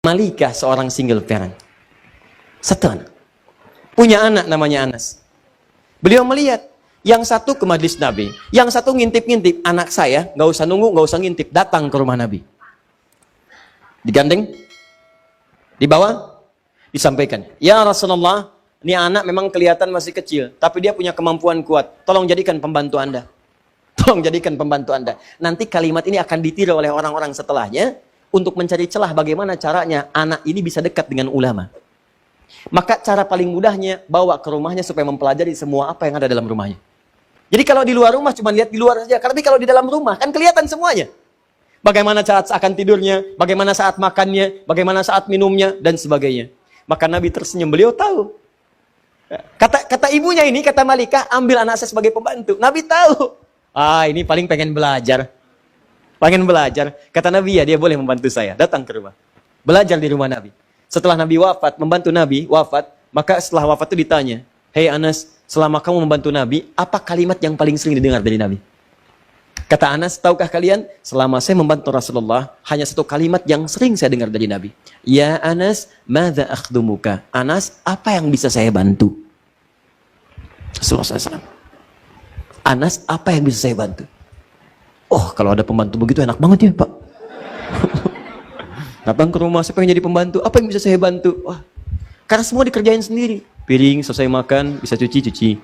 Malika seorang single parent. Satu anak. Punya anak namanya Anas. Beliau melihat, yang satu ke majlis Nabi, yang satu ngintip-ngintip. Anak saya, nggak usah nunggu, nggak usah ngintip, datang ke rumah Nabi. Digandeng, dibawa, disampaikan. Ya Rasulullah, ini anak memang kelihatan masih kecil, tapi dia punya kemampuan kuat. Tolong jadikan pembantu Anda. Tolong jadikan pembantu Anda. Nanti kalimat ini akan ditiru oleh orang-orang setelahnya, untuk mencari celah bagaimana caranya anak ini bisa dekat dengan ulama. Maka cara paling mudahnya bawa ke rumahnya supaya mempelajari semua apa yang ada dalam rumahnya. Jadi kalau di luar rumah cuma lihat di luar saja, tapi kalau di dalam rumah kan kelihatan semuanya. Bagaimana saat akan tidurnya, bagaimana saat makannya, bagaimana saat minumnya dan sebagainya. Maka Nabi tersenyum, beliau tahu. Kata ibunya ini, kata Malika, ambil anak saya sebagai pembantu. Nabi tahu. Ini paling pengen belajar. Pengen belajar. Kata Nabi, ya dia boleh membantu saya. Datang ke rumah. Belajar di rumah Nabi. Setelah Nabi wafat, membantu Nabi wafat, maka setelah wafat itu ditanya, "Hei Anas, selama kamu membantu Nabi, apa kalimat yang paling sering didengar dari Nabi?" Kata Anas, tahukah kalian, selama saya membantu Rasulullah, hanya satu kalimat yang sering saya dengar dari Nabi. Ya Anas, madza akhdumuka? Anas, apa yang bisa saya bantu? Rasulullah SAW. Anas, apa yang bisa saya bantu? Oh, kalau ada pembantu begitu enak banget ya, Pak. Datang ke rumah, saya pengen jadi pembantu. Apa yang bisa saya bantu? Wah, karena semua dikerjain sendiri. Piring, selesai makan, bisa cuci.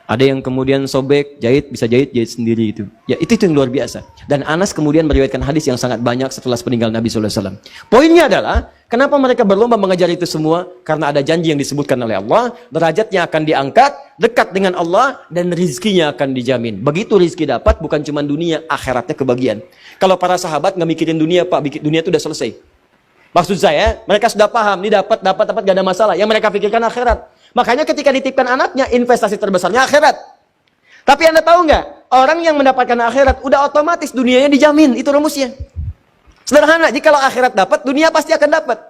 Ada yang kemudian sobek, jahit, bisa jahit sendiri itu. Ya, itu yang luar biasa. Dan Anas kemudian meriwayatkan hadis yang sangat banyak setelah peninggal Nabi SAW. Poinnya adalah, kenapa mereka berlomba mengejar itu semua? Karena ada janji yang disebutkan oleh Allah, derajatnya akan diangkat, dekat dengan Allah, dan rizkinya akan dijamin. Begitu rizki dapat, bukan cuma dunia, akhiratnya kebagian. Kalau para sahabat nggak mikirin dunia, Pak, dunia itu udah selesai. Maksud saya, mereka sudah paham, ini dapat, gak ada masalah. Yang mereka pikirkan akhirat. Makanya ketika dititipkan anaknya, investasi terbesarnya akhirat. Tapi Anda tahu nggak? Orang yang mendapatkan akhirat, udah otomatis dunianya dijamin. Itu rumusnya. Sederhana, jika kalau akhirat dapat, dunia pasti akan dapat.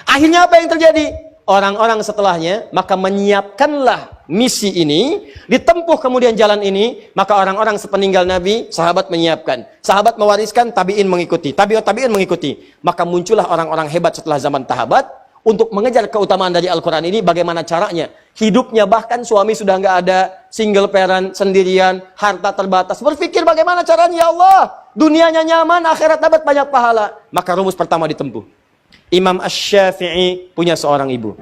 Akhirnya apa yang terjadi? Orang-orang setelahnya, maka menyiapkanlah misi ini, ditempuh kemudian jalan ini, maka orang-orang sepeninggal Nabi, sahabat menyiapkan. Sahabat mewariskan, tabi'in mengikuti. Tabi'in mengikuti. Maka muncullah orang-orang hebat setelah zaman sahabat, untuk mengejar keutamaan dari Al-Quran ini, bagaimana caranya? Hidupnya bahkan suami sudah nggak ada, single parent, sendirian, harta terbatas. Berpikir bagaimana caranya, ya Allah, dunianya nyaman, akhirat dapat banyak pahala. Maka rumus pertama ditempuh. Imam Asy-Syafi'i punya seorang ibu.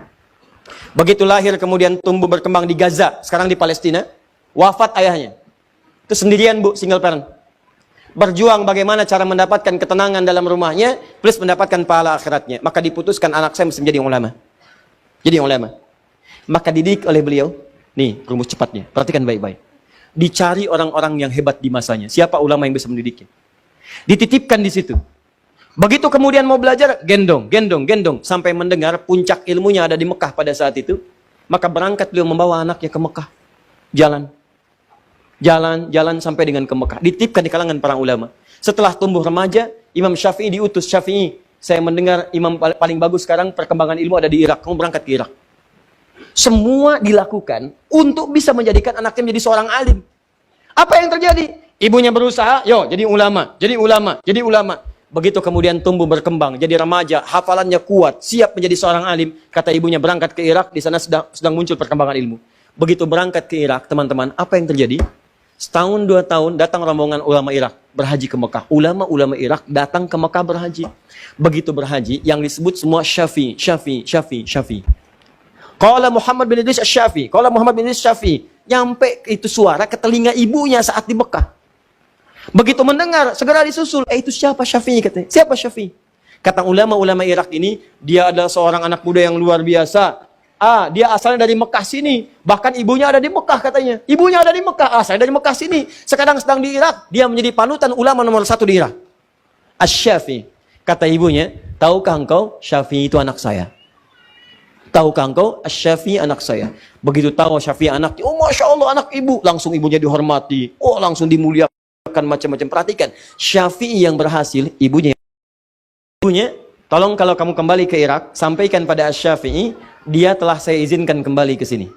Begitu lahir kemudian tumbuh berkembang di Gaza, sekarang di Palestina, wafat ayahnya. Itu sendirian bu, single parent. Berjuang bagaimana cara mendapatkan ketenangan dalam rumahnya, plus mendapatkan pahala akhiratnya. Maka diputuskan anak saya mesti menjadi ulama. Jadi ulama. Maka dididik oleh beliau. Nih, rumus cepatnya. Perhatikan baik-baik. Dicari orang-orang yang hebat di masanya. Siapa ulama yang bisa mendidiknya? Dititipkan di situ. Begitu kemudian mau belajar, gendong. Sampai mendengar puncak ilmunya ada di Mekah pada saat itu. Maka berangkat beliau membawa anaknya ke Mekah. Jalan sampai dengan ke Mekah. Dititipkan di kalangan para ulama. Setelah tumbuh remaja, Imam Syafi'i diutus. Syafi'i, saya mendengar imam paling bagus sekarang perkembangan ilmu ada di Irak. Kamu berangkat ke Irak. Semua dilakukan untuk bisa menjadikan anaknya menjadi seorang alim. Apa yang terjadi? Ibunya berusaha, jadi ulama. Begitu kemudian tumbuh berkembang, jadi remaja, hafalannya kuat, siap menjadi seorang alim. Kata ibunya berangkat ke Irak, di sana sedang muncul perkembangan ilmu. Begitu berangkat ke Irak, teman-teman, apa yang terjadi? Setahun, 2 tahun, datang rombongan ulama Irak, berhaji ke Mekah. Ulama-ulama Irak datang ke Mekah berhaji. Begitu berhaji, yang disebut semua Syafi'i. Qala Muhammad bin Idris Syafi'i. Nyampe itu suara ke telinga ibunya saat di Mekah. Begitu mendengar, segera disusul. Itu siapa Syafi'i katanya? Siapa Syafi'i? Kata ulama-ulama Irak ini, dia adalah seorang anak muda yang luar biasa. Dia asalnya dari Mekah sini. Bahkan ibunya ada di Mekah katanya. Ibunya ada di Mekah. Saya dari Mekah sini. Sekarang sedang di Irak. Dia menjadi panutan ulama nomor 1 di Irak. Asy-Syafi'i. Kata ibunya, tahukah engkau Syafi'i itu anak saya? Tahukah engkau Asy-Syafi'i anak saya? Begitu tahu Syafi'i anak, Masya Allah anak ibu. Langsung ibunya dihormati. Langsung dimuliakan macam-macam. Perhatikan. Syafi'i yang berhasil, ibunya. Tolong kalau kamu kembali ke Irak, sampaikan pada Asy-Syafi'i, dia telah saya izinkan kembali ke sini.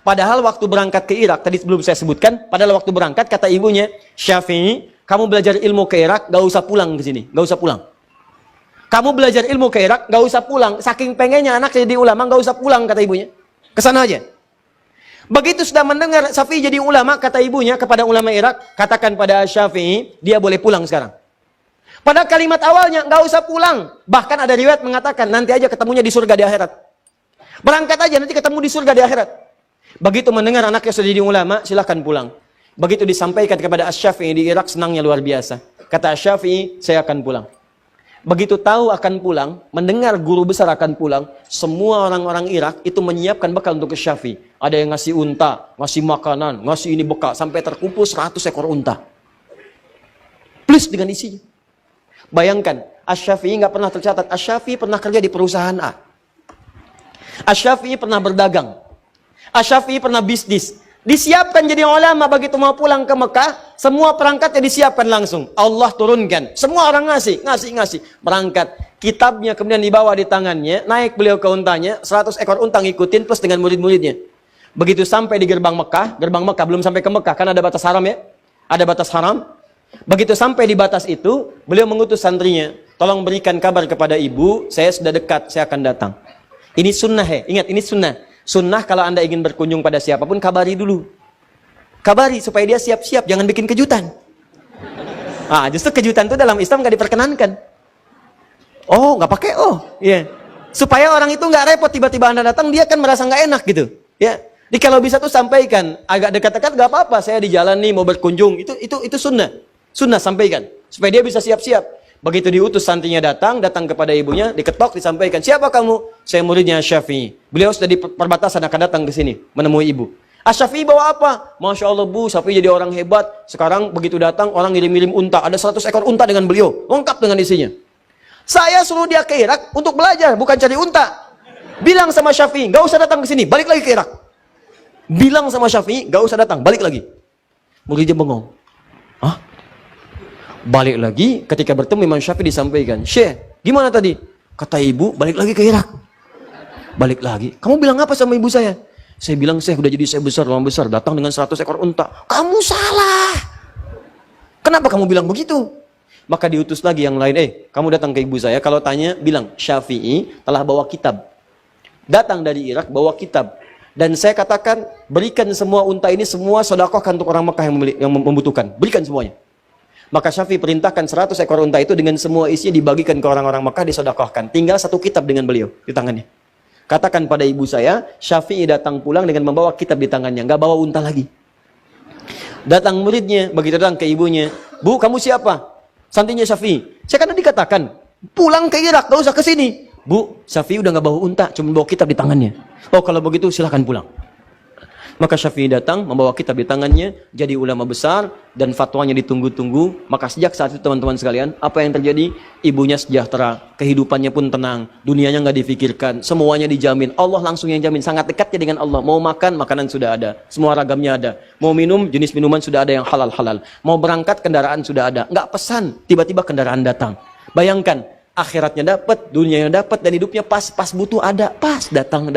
Padahal waktu berangkat ke Irak, tadi sebelum saya sebutkan, padahal waktu berangkat, kata ibunya, Syafi'i, kamu belajar ilmu ke Irak, gak usah pulang ke sini, gak usah pulang. Kamu belajar ilmu ke Irak, gak usah pulang. Saking pengennya anak jadi ulama, gak usah pulang, kata ibunya. Kesana aja. Begitu sudah mendengar Syafi'i jadi ulama, kata ibunya kepada ulama Irak, katakan pada Syafi'i, dia boleh pulang sekarang. Pada kalimat awalnya, gak usah pulang. Bahkan ada riwayat mengatakan, nanti aja ketemunya di surga di akhirat. Berangkat aja, nanti ketemu di surga di akhirat. Begitu mendengar anaknya sudah jadi ulama, silakan pulang. Begitu disampaikan kepada Asy-Syafi'i di Irak, senangnya luar biasa. Kata Asy-Syafi'i, saya akan pulang. Begitu tahu akan pulang, mendengar guru besar akan pulang, semua orang-orang Irak itu menyiapkan bekal untuk Asy-Syafi'i. Ada yang ngasih unta, ngasih makanan, ngasih ini bekal, sampai terkumpul 100 ekor unta. Plus dengan isinya. Bayangkan, Asy-Syafi'i nggak pernah tercatat. Asy-Syafi'i pernah kerja di perusahaan A. Asy-Syafi'i pernah berdagang. Asy-Syafi'i pernah bisnis. Disiapkan jadi ulama, begitu mau pulang ke Mekah, semua perangkatnya disiapkan langsung. Allah turunkan. Semua orang ngasih. Berangkat. Kitabnya kemudian dibawa di tangannya, naik beliau ke untanya, 100 ekor unta ngikutin plus dengan murid-muridnya. Begitu sampai di gerbang Mekah belum sampai ke Mekah, kan ada batas haram ya? Ada batas haram. Begitu sampai di batas itu, beliau mengutus santrinya, tolong berikan kabar kepada ibu, saya sudah dekat, saya akan datang. Ini sunnah ya, ingat ini sunnah. Sunnah kalau anda ingin berkunjung pada siapapun, kabari dulu. Kabari supaya dia siap-siap, jangan bikin kejutan. Justru kejutan itu dalam Islam nggak diperkenankan. Oh, nggak pakai iya. Supaya orang itu nggak repot, tiba-tiba anda datang, dia kan merasa nggak enak gitu. Ya, jadi kalau bisa tuh sampaikan, agak dekat-dekat nggak apa-apa, saya di jalan nih mau berkunjung, itu sunnah. Sunnah sampaikan, supaya dia bisa siap-siap. Begitu diutus santrinya datang kepada ibunya, diketok, disampaikan, siapa kamu? Saya muridnya Syafi'i. Beliau sudah di perbatasan akan datang ke sini, menemui ibu. Syafi'i bawa apa? Masya Allah bu, Syafi'i jadi orang hebat. Sekarang begitu datang, orang ngirim-ngirim unta. Ada 100 ekor unta dengan beliau, lengkap dengan isinya. Saya suruh dia ke Irak untuk belajar, bukan cari unta. Bilang sama Syafi'i, gak usah datang ke sini, balik lagi ke Irak. Bilang sama Syafi'i, gak usah datang, balik lagi. Muridnya bengong. Balik lagi, ketika bertemu Imam Syafi'i disampaikan, Syekh, gimana tadi? Kata ibu, balik lagi ke Irak. Balik lagi. Kamu bilang apa sama ibu saya? Saya bilang, Syekh udah jadi Syekh besar, ulama besar, datang dengan 100 ekor unta. Kamu salah. Kenapa kamu bilang begitu? Maka diutus lagi yang lain, kamu datang ke ibu saya, kalau tanya, bilang, Syafi'i telah bawa kitab. Datang dari Irak, bawa kitab. Dan saya katakan, berikan semua unta ini, semua sedekahkan untuk orang Mekah yang membutuhkan. Berikan semuanya. Maka Syafi'i perintahkan 100 ekor unta itu dengan semua isinya dibagikan ke orang-orang Mekah, disedekahkan. Tinggal satu kitab dengan beliau di tangannya. Katakan pada ibu saya, Syafi'i datang pulang dengan membawa kitab di tangannya, nggak bawa unta lagi. Datang muridnya, begitu datang ke ibunya, Bu, kamu siapa? Santrinya Syafi'i. Saya kan tadi katakan, pulang ke Irak, nggak usah ke sini. Bu, Syafi'i udah nggak bawa unta, cuma bawa kitab di tangannya. Oh, kalau begitu silahkan pulang. Maka Syafi'i datang, membawa kitab di tangannya, jadi ulama besar, dan fatwanya ditunggu-tunggu. Maka sejak saat itu teman-teman sekalian, apa yang terjadi? Ibunya sejahtera, kehidupannya pun tenang, dunianya nggak difikirkan, semuanya dijamin. Allah langsung yang jamin, sangat dekatnya dengan Allah. Mau makan, makanan sudah ada, semua ragamnya ada. Mau minum, jenis minuman sudah ada yang halal-halal. Mau berangkat, kendaraan sudah ada. Nggak pesan, tiba-tiba kendaraan datang. Bayangkan, akhiratnya dapat, dunianya dapat, dan hidupnya pas butuh ada, pas datang.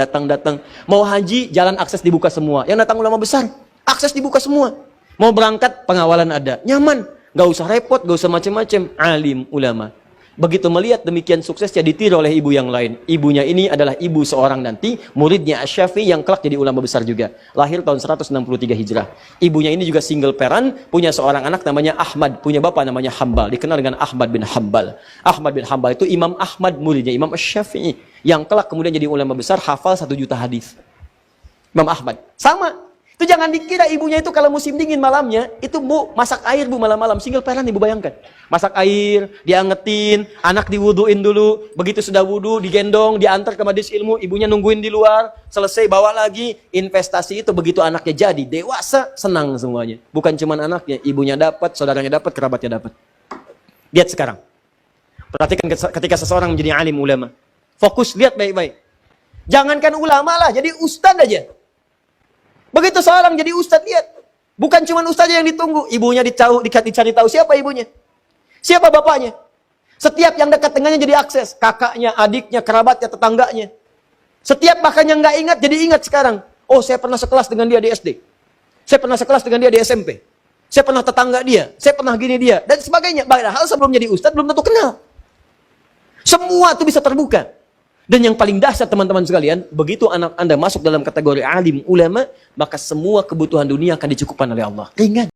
Mau haji, jalan akses dibuka semua. Yang datang ulama besar, akses dibuka semua. Mau berangkat, pengawalan ada, nyaman, gak usah repot, gak usah macam-macam. Alim ulama. Begitu melihat demikian suksesnya, ditiru oleh ibu yang lain. Ibunya ini adalah ibu seorang nanti muridnya Asy-Syafi'i yang kelak jadi ulama besar juga. Lahir tahun 163 Hijrah. Ibunya ini juga single parent, punya seorang anak namanya Ahmad, punya bapak namanya Hambal, dikenal dengan Ahmad bin Hambal. Ahmad bin Hambal itu Imam Ahmad muridnya Imam Asy-Syafi'i yang kelak kemudian jadi ulama besar, hafal 1 juta hadis. Imam Ahmad sama. Itu jangan dikira ibunya itu kalau musim dingin malamnya, itu bu, masak air bu malam-malam, single parent ibu bayangkan. Masak air, diangetin, anak diwuduin dulu, begitu sudah wudu, digendong, diantar ke majelis ilmu, ibunya nungguin di luar, selesai bawa lagi, investasi itu begitu anaknya jadi, dewasa, senang semuanya. Bukan cuma anaknya, ibunya dapat, saudaranya dapat, kerabatnya dapat. Lihat sekarang. Perhatikan ketika seseorang menjadi alim ulama. Fokus, lihat baik-baik. Jangankan ulama lah, jadi ustadz aja. Begitu seorang jadi ustadz, lihat. Bukan cuma ustadznya yang ditunggu. Ibunya dicari tahu siapa ibunya. Siapa bapaknya. Setiap yang dekat dengannya jadi akses. Kakaknya, adiknya, kerabatnya, tetangganya. Setiap bahkan yang nggak ingat, jadi ingat sekarang. Oh, saya pernah sekelas dengan dia di SD. Saya pernah sekelas dengan dia di SMP. saya pernah tetangga dia, saya pernah gini dia, dan sebagainya. Padahal sebelum jadi ustadz belum tentu kenal. Semua itu bisa terbuka. Dan yang paling dahsyat teman-teman sekalian, begitu anak Anda masuk dalam kategori alim ulama, maka semua kebutuhan dunia akan dicukupkan oleh Allah. Ringan.